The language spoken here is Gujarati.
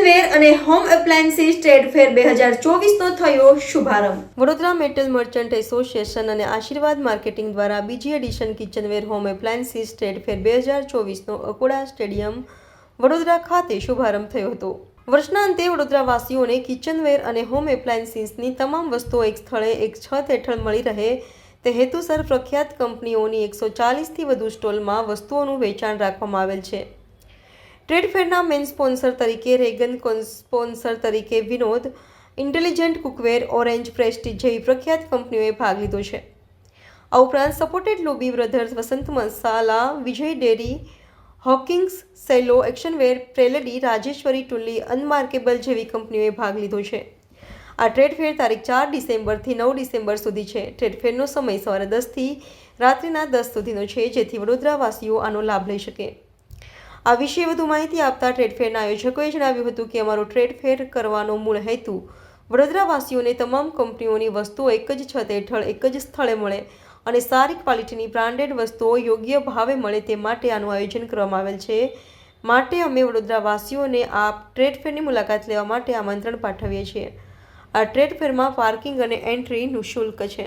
કિચનવેર અને હોમ એપ્લાયન્સીસ ટ્રેડ ફેર 2024નો થયો શુભારંભ. વડોદરા મેટલ મર્ચન્ટ એસોસિએશન અને આશીર્વાદ માર્કેટિંગ દ્વારા બીજી edition kitchenware home appliances trade fair 2024નો અકોડા સ્ટેડિયમ વડોદરા ખાતે શુભારંભ થયો હતો. વર્ષના અંતે વડોદરાવાસીઓને કિચનવેર અને હોમ એપ્લાયન્સીસની તમામ વસ્તુઓ એક સ્થળે એક છત હેઠળ મળી રહે તે હેતુસર પ્રખ્યાત કંપનીઓની 140થી વધુ સ્ટોલમાં વસ્તુઓનું વેચાણ રાખવામાં આવેલ છે. ટ્રેડ ફેરના મેઇન સ્પોન્સર તરીકે રેગન, સ્પોન્સર તરીકે વિનોદ, ઇન્ટેલિજન્ટ કુકવેર, ઓરેન્જ, પ્રેસ્ટીજ જેવી પ્રખ્યાત કંપનીઓએ ભાગ લીધો છે. આ ઉપરાંત સપોર્ટેડ લોબી બ્રધર્સ, વસંત મસાલા, વિજય ડેરી, હોકિંગ્સ, સેલો, એક્શનવેર, પ્રેલેડી, રાજેશ્વરી ટુલ્લી, અનમાર્કેબલ જેવી કંપનીઓએ ભાગ લીધો છે. આ ટ્રેડ ફેર તારીખ 4 ડિસેમ્બરથી 9 ડિસેમ્બર સુધી છે. ટ્રેડ ફેરનો સમય સવારે 10થી રાત્રિના 10 સુધીનો છે, જેથી વડોદરાવાસીઓ આનો લાભ લઈ શકે. આ વિશે વધુ માહિતી આપતા ટ્રેડ ફેરના આયોજકોએ જણાવ્યું હતું કે અમારો ટ્રેડ ફેર કરવાનો મૂળ હેતુ વડોદરાવાસીઓને તમામ કંપનીઓની વસ્તુઓ એક જ છત હેઠળ એક જ સ્થળે મળે અને સારી ક્વોલિટીની બ્રાન્ડેડ વસ્તુઓ યોગ્ય ભાવે મળે તે માટે આનું આયોજન કરવામાં આવેલ છે. માટે અમે વડોદરાવાસીઓને આ ટ્રેડ ફેરની મુલાકાત લેવા માટે આમંત્રણ પાઠવીએ છીએ. આ ટ્રેડ ફેરમાં પાર્કિંગ અને એન્ટ્રી નિઃશુલ્ક છે.